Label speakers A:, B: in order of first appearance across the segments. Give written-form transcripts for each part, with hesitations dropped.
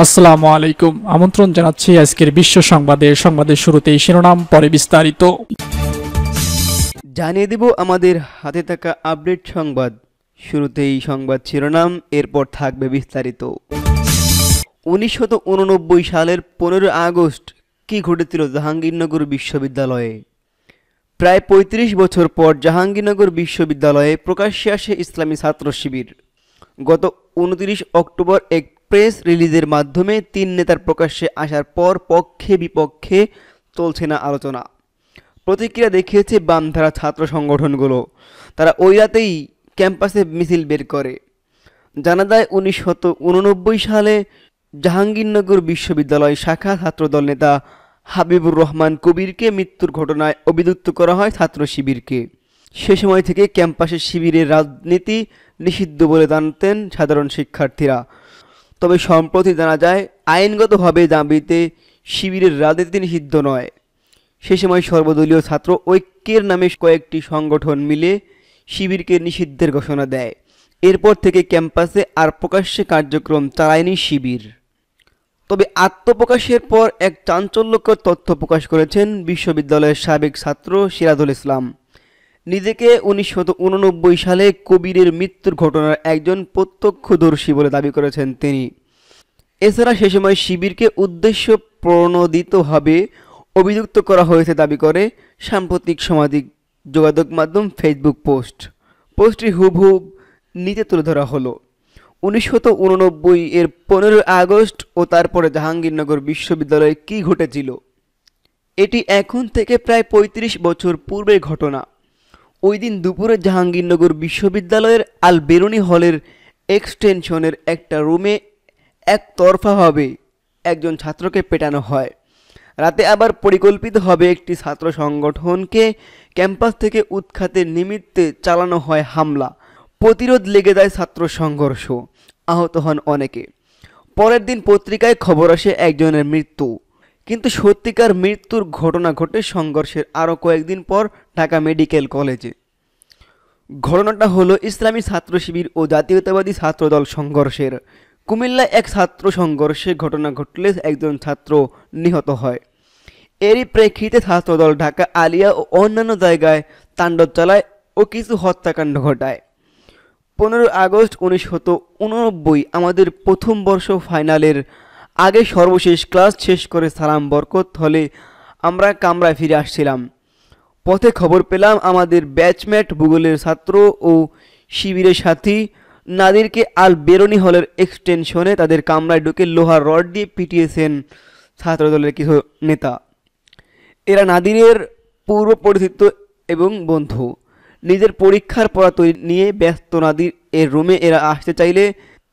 A: আসসালামু আলাইকুম। আমন্ত্রণ জানাচ্ছি আজকের বিশ্ব সংবাদের শুরুতেই শিরোনাম, পরে বিস্তারিত।
B: জানিয়ে দিব আমাদের হাতে থাকা আপডেট সংবাদ। শুরুতেই সংবাদ শিরোনাম, এরপর থাকবে বিস্তারিত। 1989 সালের 15 আগস্ট কি ঘটেছিল জাহাঙ্গীরনগর বিশ্ববিদ্যালয়ে? প্রায় 35 বছর পর জাহাঙ্গীরনগর বিশ্ববিদ্যালয়ে প্রকাশ্যে আসে ইসলামী ছাত্র শিবির। গত 29 অক্টোবর এক প্রেস রিলিজের মাধ্যমে 3 নেতার প্রকাশ্যে আসার পর পক্ষে বিপক্ষে চলছে না আলোচনা। প্রতিক্রিয়া দেখিয়েছে বামধারা ছাত্র সংগঠনগুলো। তারা ওই রাতেই ক্যাম্পাসে মিছিল বের করে। জানা যায় 1989 সালে জাহাঙ্গীরনগর বিশ্ববিদ্যালয় শাখা ছাত্রদল নেতা হাবিবুর রহমান কবিরকে মৃত্যুর ঘটনায় অভিযুক্ত করা হয় ছাত্র শিবিরকে। সে সময় থেকে ক্যাম্পাসে শিবিরের রাজনীতি নিষিদ্ধ বলে জানতেন সাধারণ শিক্ষার্থীরা। তবে সম্প্রতি জানা যায় আইনগতভাবে দাবিতে শিবিরের রাজনীতি নিষিদ্ধ নয়। সে সময় সর্বদলীয় ছাত্র ঐক্যের নামে কয়েকটি সংগঠন মিলে শিবিরকে নিষিদ্ধের ঘোষণা দেয়। এরপর থেকে ক্যাম্পাসে আর প্রকাশ্যে কার্যক্রম চালায়নি শিবির। তবে আত্মপ্রকাশের পর এক চাঞ্চল্যকর তথ্য প্রকাশ করেছেন বিশ্ববিদ্যালয়ের সাবেক ছাত্র সিরাজুল ইসলাম। নিজেকে 1989 সালে কবিরের মৃত্যুর ঘটনার একজন প্রত্যক্ষদর্শী বলে দাবি করেছেন তিনি। এছাড়া সে সময় শিবিরকে উদ্দেশ্য প্রণোদিতভাবে অভিযুক্ত করা হয়েছে দাবি করে সাম্প্রতিক সামাজিক যোগাযোগ মাধ্যম ফেসবুক পোস্টটি হুবহু নিচে তুলে ধরা হলো। 1989 এর 15 আগস্ট ও তারপরে জাহাঙ্গীরনগর বিশ্ববিদ্যালয়ে কী ঘটেছিল? এটি এখন থেকে প্রায় 35 বছর পূর্বের ঘটনা। ওই দিন দুপুরে জাহাঙ্গীরনগর বিশ্ববিদ্যালয়ের আল বেরুনি হলের এক্সটেনশনের একটা রুমে একতরফাভাবে একজন ছাত্রকে পেটানো হয়। রাতে আবার পরিকল্পিতভাবে একটি ছাত্র সংগঠনকে ক্যাম্পাস থেকে উৎখাতের নিমিত্তে চালানো হয় হামলা। প্রতিরোধ লেগে যায় ছাত্র সংঘর্ষ, আহত হন অনেকে। পরের দিন পত্রিকায় খবর আসে একজনের মৃত্যু। কিন্তু সত্যিকার মৃত্যুর ঘটনা ঘটে সংঘর্ষের আরও কয়েকদিন পর ঢাকা মেডিকেল কলেজে। ঘটনাটা হলো ইসলামী ছাত্র শিবির ও জাতীয়তাবাদী ছাত্রদল সংঘর্ষের। কুমিল্লায় এক ছাত্র সংঘর্ষে ঘটনা ঘটলে একজন ছাত্র নিহত হয়। এরই প্রেক্ষিতে ছাত্রদল ঢাকা আলিয়া ও অন্যান্য জায়গায় তাণ্ডব চালায় ও কিছু হত্যাকাণ্ড ঘটায়। 15 আগস্ট 1989 আমাদের প্রথম বর্ষ ফাইনালের আগে সর্বশেষ ক্লাস শেষ করে সালাম বরকত হলে আমরা কামরায় ফিরে আসছিলাম। পথে খবর পেলাম আমাদের ব্যাচমেট ভূগোলের ছাত্র ও শিবিরের সাথী নাদিরকে আল বেরুনি হলের এক্সটেনশনে তাদের কামরায় ঢুকে লোহার রড দিয়ে পিটিয়েছেন ছাত্রদলের কিছু নেতা। এরা নাদিরের পূর্ব পরিচিত এবং বন্ধু। নিজের পরীক্ষার পড়া তৈরি নিয়ে ব্যস্ত নাদির এর রুমে এরা আসতে চাইলে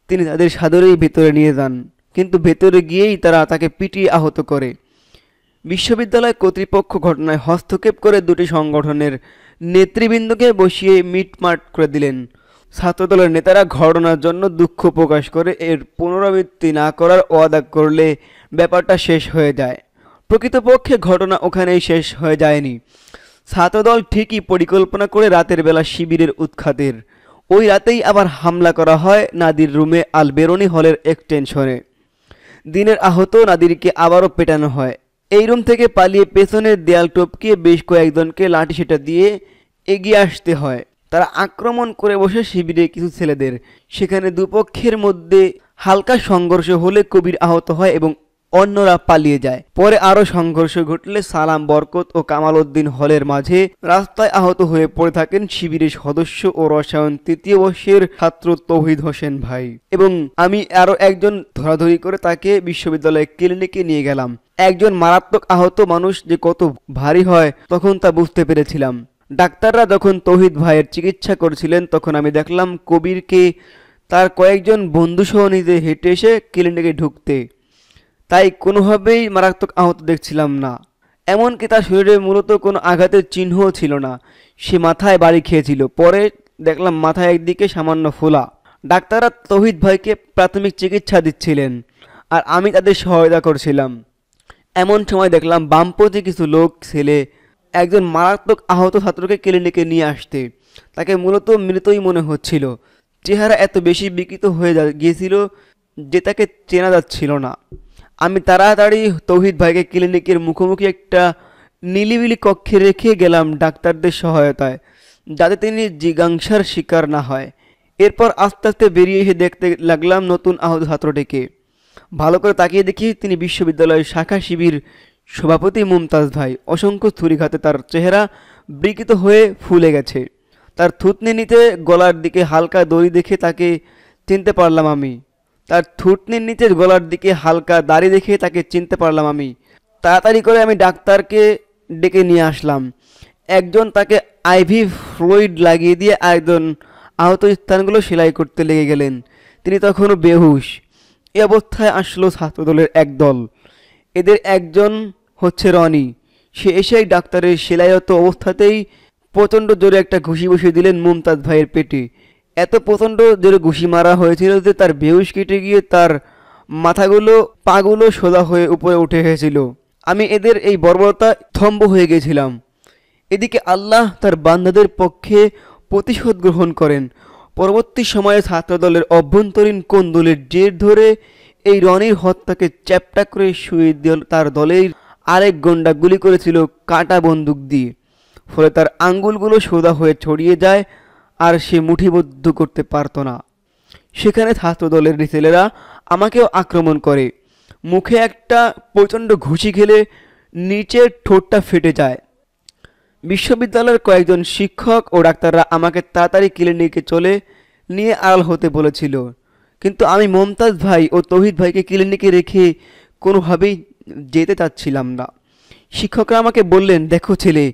B: তিনি তাদের সাদরেই ভেতরে নিয়ে যান, কিন্তু ভেতরে গিয়েই তারা তাকে পিটিয়ে আহত করে। বিশ্ববিদ্যালয় কর্তৃপক্ষ ঘটনায় হস্তক্ষেপ করে দুটি সংগঠনের নেতৃবৃন্দকে বসিয়ে মিটমাট করে দিলেন। ছাত্রদলের নেতারা ঘটনার জন্য দুঃখ প্রকাশ করে এর পুনরাবৃত্তি না করার ওয়াদা করলে ব্যাপারটা শেষ হয়ে যায়। প্রকৃতপক্ষে ঘটনা ওখানেই শেষ হয়ে যায়নি। ছাত্রদল ঠিকই পরিকল্পনা করে রাতের বেলা শিবিরের উৎখাতের। ওই রাতেই আবার হামলা করা হয় নাদির রুমে আল বেরুনি হলের এক্সটেনশনে। দিনের আহত নাদিরকে আবারও পেটানো হয়। এই রুম থেকে পালিয়ে পেছনের দেয়াল টপকিয়ে বেশ কয়েকজনকে লাঠিসোঁটা দিয়ে এগিয়ে আসতে হয়। তারা আক্রমণ করে বসে শিবিরের কিছু ছেলেদের। সেখানে দুপক্ষের মধ্যে হালকা সংঘর্ষ হলে কবির আহত হয় এবং অন্যরা পালিয়ে যায়। পরে আরও সংঘর্ষ ঘটলে সালাম বরকত ও কামাল উদ্দিন হলের মাঝে রাস্তায় আহত হয়ে পড়ে থাকেন শিবিরের সদস্য ও রসায়ন 3য় বর্ষের ছাত্র তৌহিদ হোসেন ভাই এবং আমি আরও একজন। ধরাধরি করে তাকে বিশ্ববিদ্যালয়ের ক্লিনিকে নিয়ে গেলাম। একজন মারাত্মক আহত মানুষ যে কত ভারী হয় তখন তা বুঝতে পেরেছিলাম। ডাক্তাররা যখন তৌহিদ ভাইয়ের চিকিৎসা করছিলেন তখন আমি দেখলাম কবিরকে তার কয়েকজন বন্ধুসহ নিজে হেঁটে এসে ক্লিনিকে ঢুকতে। তাই কোনোভাবেই মারাত্মক আহত দেখছিলাম না। এমনকি তার শরীরে মূলত কোনো আঘাতের চিহ্নও ছিল না। সে মাথায় বাড়ি খেয়েছিল। পরে দেখলাম মাথায় একদিকে সামান্য ফোলা। ডাক্তাররা তৌহিদ ভাইকে প্রাথমিক চিকিৎসা দিচ্ছিলেন আর আমি তাদের সহায়তা করছিলাম। এমন সময় দেখলাম বামপন্থী কিছু লোক ছেলে একজন মারাত্মক আহত ছাত্রকে ক্লিনিকে নিয়ে আসতে। তাকে মূলত মৃতই মনে হচ্ছিল। চেহারা এত বেশি বিকৃত হয়ে গিয়েছিল যে তাকে চেনা যাচ্ছিল না। আমি তাড়াতাড়ি তৌহিদ ভাইকে ক্লিনিকের মুখোমুখি একটা নিলিবিলি কক্ষে রেখে গেলাম ডাক্তারদের সহায়তায়, যাতে তিনি জিজ্ঞাসার শিকার না হয়। এরপর আস্তে আস্তে বেরিয়ে এসে দেখতে লাগলাম নতুন আহত ছাত্রটিকে। ভালো করে তাকিয়ে দেখি তিনি বিশ্ববিদ্যালয়ের শাখা শিবির সভাপতি মুমতাজ ভাই। অসংখ্য ছুরিঘাতে তার চেহারা বিকৃত হয়ে ফুলে গেছে। তার থুতনি নিচে গলার দিকে হালকা দড়ি দেখে তাকে চিনতে পারলাম আমি। তার থুতনির নিচে গলার দিকে হালকা দাড়ি দেখে তাকে চিনতে পারলাম আমি। তাড়াতাড়ি করে আমি ডাক্তারকে ডেকে নিয়ে আসলাম। একজন তাকে আইভি ফ্লুইড লাগিয়ে দিয়ে আরেকজন আহত স্থানগুলো সেলাই করতে লেগে গেলেন। তিনি তখনও বেহুশ। এ অবস্থায় আসলো ছাত্রদলের এক দল। এদের একজন হচ্ছে রনি। সে এসেই ডাক্তারের সেলাইরত অবস্থাতেই প্রচণ্ড জোরে একটা ঘুষি বসিয়ে দিলেন মুমতাজ ভাইয়ের পেটে। এত প্রচণ্ড জোরে ঘুষি মারা হয়েছিল যে তার বেহুশ কেটে গিয়ে তার পাগুলো সোজা হয়ে উপরে উঠে এসেছিল। আমি এদের এই বর্বরতা থম্ব হয়ে গেছিলাম। এদিকে আল্লাহ তার বান্দাদের পক্ষে প্রতিশোধ গ্রহণ করেন। পরবর্তী সময়ে ছাত্রদলের অভ্যন্তরীণ কোন্দলের জের ধরে এই রনির হত্যাকে চ্যাপ্টা করে শুয়ে তার দলের আরেক গন্ডা গুলি করেছিল কাঁটা বন্দুক দিয়ে। ফলে তার আঙ্গুলগুলো সোজা হয়ে ছড়িয়ে যায় আর সে মুঠিবদ্ধ করতে পারত না। সেখানে ছাত্রদলের ছেলেরা আমাকেও আক্রমণ করে। মুখে একটা প্রচণ্ড ঘুষি খেলে নিচের ঠোঁটটা ফেটে যায়। বিশ্ববিদ্যালয়ের কয়েকজন শিক্ষক ও ডাক্তাররা আমাকে তাড়াতাড়ি ক্লিনিকে চলে নিয়ে আড়াল হতে বলেছিল, কিন্তু আমি মমতাজ ভাই ও তৌহিদ ভাইকে ক্লিনিকে রেখে কোনোভাবেই যেতে চাচ্ছিলাম না। শিক্ষকরা আমাকে বললেন, দেখো ছেলে,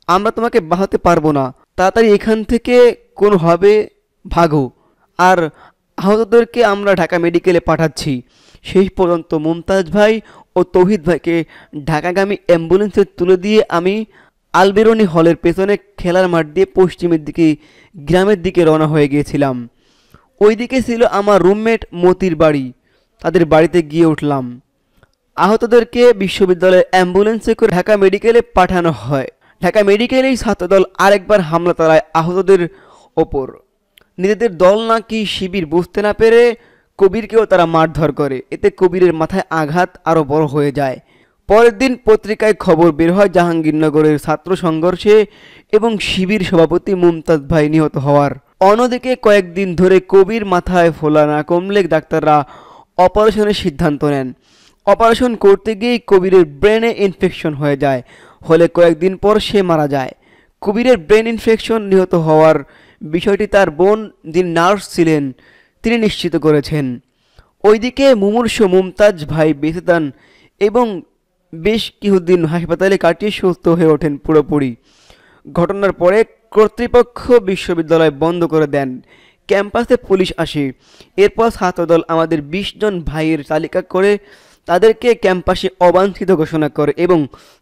B: আমরা তোমাকে বাঁচাতে পারবো না, তাড়াতাড়ি এখান থেকে কোনোভাবে ভাগো, আর আহতদেরকে আমরা ঢাকা মেডিকেলে পাঠাচ্ছি। শেষ পর্যন্ত মুমতাজ ভাই ও তৌহিদ ভাইকে ঢাকাগামী অ্যাম্বুলেন্সে তুলে দিয়ে আমি আলবেরনি হলের পেছনে খেলার মাঠ দিয়ে পশ্চিমের দিকে গ্রামের দিকে রওনা হয়ে গিয়েছিলাম। ওইদিকে ছিল আমার রুমমেট মতির বাড়ি। তাদের বাড়িতে গিয়ে উঠলাম। আহতদেরকে বিশ্ববিদ্যালয়ের অ্যাম্বুলেন্সে করে ঢাকা মেডিকেলে পাঠানো হয়। ঢাকা মেডিকেলেই ছাত্রদল আরেকবার হামলা চালায় আহতদের ওপর। নিজেদের দল নাকি শিবির বুঝতে না পেরে কবিরকেও তারা মারধর করে। এতে কবিরের মাথায় আঘাত আরও বড় হয়ে যায়। পরের দিন পত্রিকায় খবর বের হয় জাহাঙ্গীরনগরের ছাত্র সংঘর্ষে এবং শিবির সভাপতি মুমতাজ ভাই নিহত হওয়ার। অন্যদিকে কয়েকদিন ধরে কবির মাথায় ফোলা না কমলে ডাক্তাররা অপারেশনের সিদ্ধান্ত নেন। অপারেশন করতে গিয়েই কবিরের ব্রেনে ইনফেকশন হয়ে যায়। হলে কয়েকদিন পর সে মারা যায়। কবিরের ব্রেন ইনফেকশন নিহত হওয়ার বিষয়টি তার বোন, যিনি নার্স ছিলেন, তিনি নিশ্চিত করেছেন। ওইদিকে মুমূর্ষ মুমতাজ ভাই বেঁচে যান এবং বেশ কিছুদিন হাসপাতালে কাটিয়ে সুস্থ হয়ে ওঠেন পুরোপুরি। ঘটনার পরে কর্তৃপক্ষ বিশ্ববিদ্যালয় বন্ধ করে দেন। ক্যাম্পাসে পুলিশ আসে। এরপর ছাত্রদল আমাদের 20 জন ভাইয়ের তালিকা করে তাদেরকে ক্যাম্পাসে অবাঞ্ছিত ঘোষণা করে এবং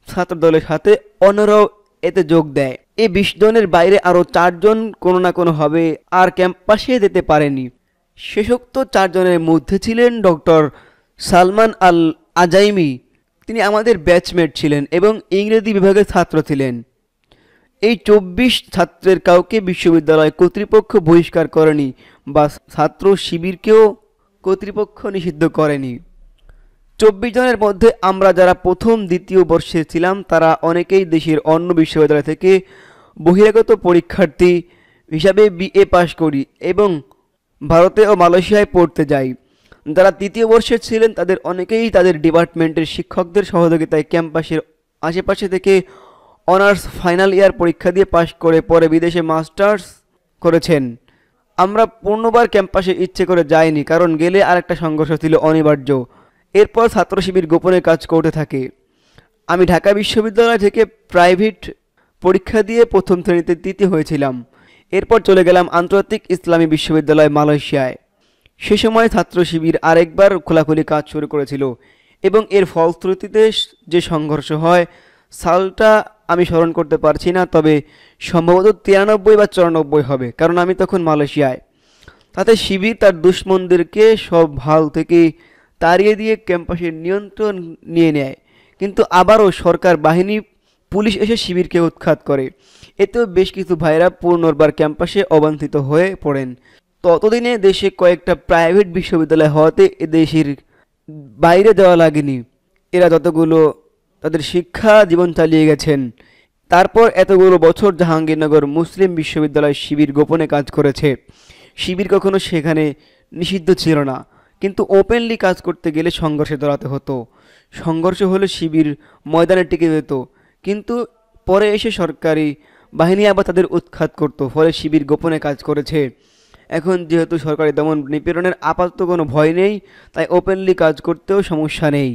B: ছাত্রদলের সাথে অন্যরাও এতে যোগ দেয়। এই 20 জনের বাইরে আরও 4 জন কোনো না কোনোভাবে আর ক্যাম্পাসে যেতে পারেনি। শেষোক্ত 4 জনের মধ্যে ছিলেন ডক্টর সালমান আল আজাইমি। তিনি আমাদের ব্যাচমেট ছিলেন এবং ইংরেজি বিভাগের ছাত্র ছিলেন। এই 24 ছাত্রের কাউকে বিশ্ববিদ্যালয় কর্তৃপক্ষ বহিষ্কার করেনি বা ছাত্র শিবিরকেও কর্তৃপক্ষ নিষিদ্ধ করেনি। 24 জনের মধ্যে আমরা যারা প্রথম দ্বিতীয় বর্ষে ছিলাম তারা অনেকেই দেশের অন্য বিশ্ববিদ্যালয় থেকে বহিরাগত পরীক্ষার্থী হিসাবে বিএ পাশ করি এবং ভারতে ও মালয়েশিয়ায় পড়তে যাই। যারা তৃতীয় বর্ষে ছিলেন তাদের অনেকেই তাদের ডিপার্টমেন্টের শিক্ষকদের সহযোগিতায় ক্যাম্পাসের আশেপাশে থেকে অনার্স ফাইনাল ইয়ার পরীক্ষা দিয়ে পাশ করে পরে বিদেশে মাস্টার্স করেছেন। আমরা পূর্ণবার ক্যাম্পাসে ইচ্ছে করে যাইনি, কারণ গেলে আরেকটা সংঘর্ষ ছিল অনিবার্য। এরপর ছাত্র শিবির গোপনে কাজ করতে থাকে। আমি ঢাকা বিশ্ববিদ্যালয় থেকে প্রাইভেট পরীক্ষা দিয়ে প্রথম শ্রেণীতে তৃতীয় হয়েছিলাম। এরপর চলে গেলাম আন্তর্জাতিক ইসলামী বিশ্ববিদ্যালয় মালয়েশিয়ায়। সে সময় ছাত্র শিবির আরেকবার খোলাখুলি কাজ শুরু করেছিল এবং এর ফলশ্রুতিতে যে সংঘর্ষ হয় সালটা আমি স্মরণ করতে পারছি না, তবে সম্ভবত 93 বা 94 হবে, কারণ আমি তখন মালয়েশিয়ায়। তাতে শিবির তার দুশ্মনদেরকে সব হাল থেকে তাড়িয়ে দিয়ে ক্যাম্পাসের নিয়ন্ত্রণ নিয়ে নেয়, কিন্তু আবারও সরকার বাহিনী পুলিশ এসে শিবিরকে উৎখাত করে। এতেও বেশ কিছু ভাইরা পুনর্বার ক্যাম্পাসে অবাঞ্ছিত হয়ে পড়েন। ততদিনে দেশে কয়েকটা প্রাইভেট বিশ্ববিদ্যালয় হওয়াতে এ দেশের বাইরে দেওয়া লাগেনি। এরা যতগুলো তাদের শিক্ষা জীবন চালিয়ে গেছেন। তারপর এতগুলো বছর জাহাঙ্গীরনগর মুসলিম বিশ্ববিদ্যালয় শিবির গোপনে কাজ করেছে। শিবির কখনো সেখানে নিষিদ্ধ ছিল না, কিন্তু ওপেনলি কাজ করতে গেলে সংঘর্ষে জড়াতে হতো। সংঘর্ষ হলে শিবির ময়দানে টিকে যেত, কিন্তু পরে এসে সরকারি বাহিনী আবার তাদের উৎখাত করত, ফলে শিবির গোপনে কাজ করেছে। এখন যেহেতু সরকারি দমন নিপীড়নের আপাতত কোনো ভয় নেই, তাই ওপেনলি কাজ করতেও সমস্যা নেই।